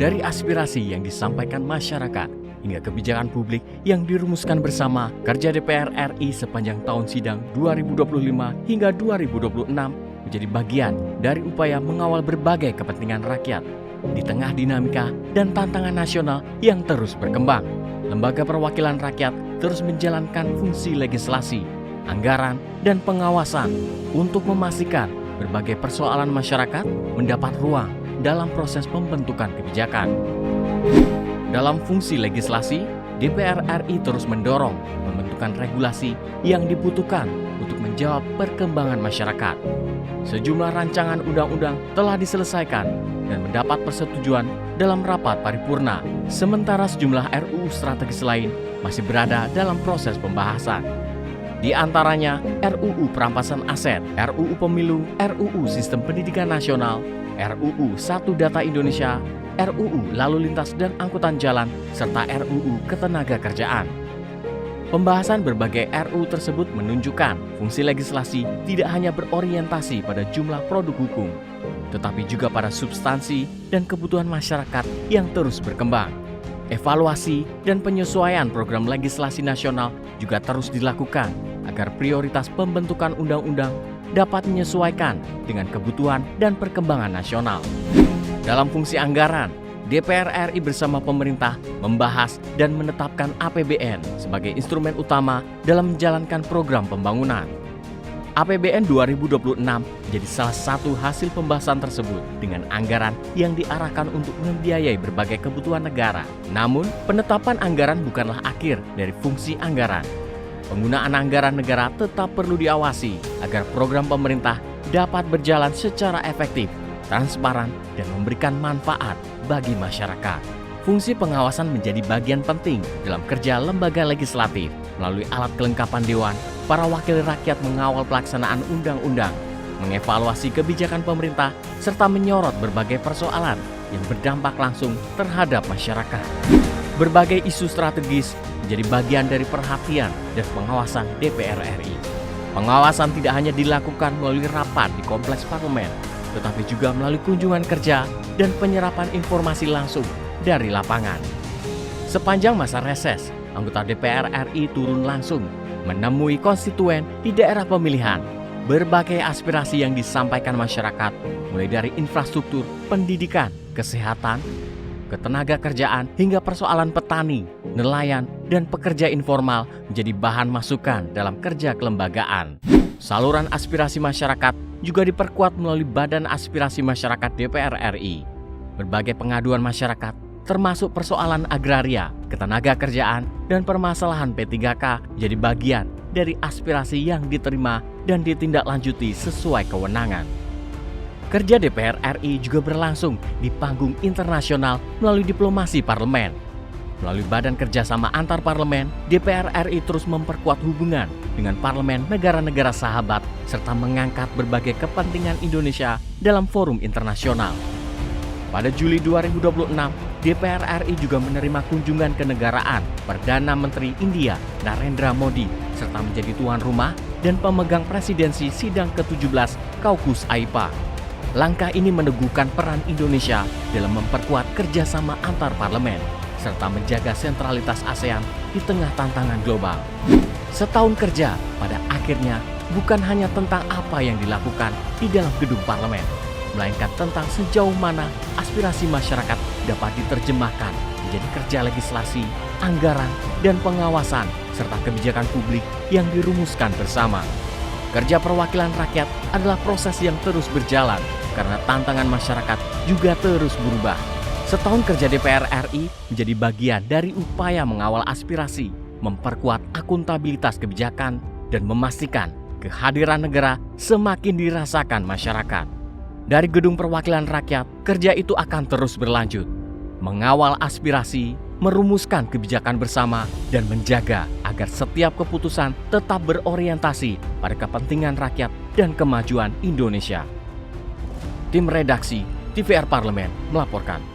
Dari aspirasi yang disampaikan masyarakat hingga kebijakan publik yang dirumuskan bersama, kerja DPR RI sepanjang tahun sidang 2025 hingga 2026 menjadi bagian dari upaya mengawal berbagai kepentingan rakyat di tengah dinamika dan tantangan nasional yang terus berkembang. Lembaga perwakilan rakyat terus menjalankan fungsi legislasi, anggaran, dan pengawasan untuk memastikan berbagai persoalan masyarakat mendapat ruang dalam proses pembentukan kebijakan. Dalam fungsi legislasi, DPR RI terus mendorong pembentukan regulasi yang dibutuhkan untuk menjawab perkembangan masyarakat. Sejumlah rancangan undang-undang telah diselesaikan dan mendapat persetujuan dalam rapat paripurna, sementara sejumlah RUU strategis lain masih berada dalam proses pembahasan. Di antaranya RUU Perampasan Aset, RUU Pemilu, RUU Sistem Pendidikan Nasional, RUU Satu Data Indonesia, RUU Lalu Lintas dan Angkutan Jalan, serta RUU Ketenagakerjaan. Pembahasan berbagai RUU tersebut menunjukkan fungsi legislasi tidak hanya berorientasi pada jumlah produk hukum, tetapi juga pada substansi dan kebutuhan masyarakat yang terus berkembang. Evaluasi dan penyesuaian program legislasi nasional juga terus dilakukan agar prioritas pembentukan undang-undang dapat menyesuaikan dengan kebutuhan dan perkembangan nasional. Dalam fungsi anggaran, DPR RI bersama pemerintah membahas dan menetapkan APBN sebagai instrumen utama dalam menjalankan program pembangunan. APBN 2026 jadi salah satu hasil pembahasan tersebut dengan anggaran yang diarahkan untuk membiayai berbagai kebutuhan negara. Namun, penetapan anggaran bukanlah akhir dari fungsi anggaran. Penggunaan anggaran negara tetap perlu diawasi agar program pemerintah dapat berjalan secara efektif, transparan, dan memberikan manfaat bagi masyarakat. Fungsi pengawasan menjadi bagian penting dalam kerja lembaga legislatif. Melalui alat kelengkapan Dewan, para wakil rakyat mengawal pelaksanaan undang-undang, mengevaluasi kebijakan pemerintah, serta menyorot berbagai persoalan yang berdampak langsung terhadap masyarakat. Berbagai isu strategis menjadi bagian dari perhatian dan pengawasan DPR RI. Pengawasan tidak hanya dilakukan melalui rapat di kompleks parlemen, tetapi juga melalui kunjungan kerja dan penyerapan informasi langsung dari lapangan. Sepanjang masa reses, anggota DPR RI turun langsung menemui konstituen di daerah pemilihan. Berbagai aspirasi yang disampaikan masyarakat, mulai dari infrastruktur, pendidikan, kesehatan, ketenaga kerjaan, hingga persoalan petani, nelayan, dan pekerja informal menjadi bahan masukan dalam kerja kelembagaan. Saluran aspirasi masyarakat juga diperkuat melalui Badan Aspirasi Masyarakat DPR RI. Berbagai pengaduan masyarakat, termasuk persoalan agraria, ketenaga kerjaan, dan permasalahan P3K jadi bagian dari aspirasi yang diterima dan ditindaklanjuti sesuai kewenangan. Kerja DPR RI juga berlangsung di panggung internasional melalui diplomasi parlemen. Melalui Badan Kerjasama Antar Parlemen, DPR RI terus memperkuat hubungan dengan parlemen negara-negara sahabat serta mengangkat berbagai kepentingan Indonesia dalam forum internasional. Pada Juli 2026, DPR RI juga menerima kunjungan kenegaraan Perdana Menteri India Narendra Modi serta menjadi tuan rumah dan pemegang presidensi sidang ke-17 Kaukus AIPA. Langkah ini meneguhkan peran Indonesia dalam memperkuat kerjasama antar parlemen serta menjaga sentralitas ASEAN di tengah tantangan global. Setahun kerja pada akhirnya bukan hanya tentang apa yang dilakukan di dalam gedung parlemen, melainkan tentang sejauh mana aspirasi masyarakat dapat diterjemahkan menjadi kerja legislasi, anggaran, dan pengawasan, serta kebijakan publik yang dirumuskan bersama. Kerja perwakilan rakyat adalah proses yang terus berjalan karena tantangan masyarakat juga terus berubah. Setahun kerja DPR RI menjadi bagian dari upaya mengawal aspirasi, memperkuat akuntabilitas kebijakan, dan memastikan kehadiran negara semakin dirasakan masyarakat. Dari gedung perwakilan rakyat, kerja itu akan terus berlanjut, mengawal aspirasi, merumuskan kebijakan bersama, dan menjaga agar setiap keputusan tetap berorientasi pada kepentingan rakyat dan kemajuan Indonesia. Tim Redaksi TVR Parlemen melaporkan.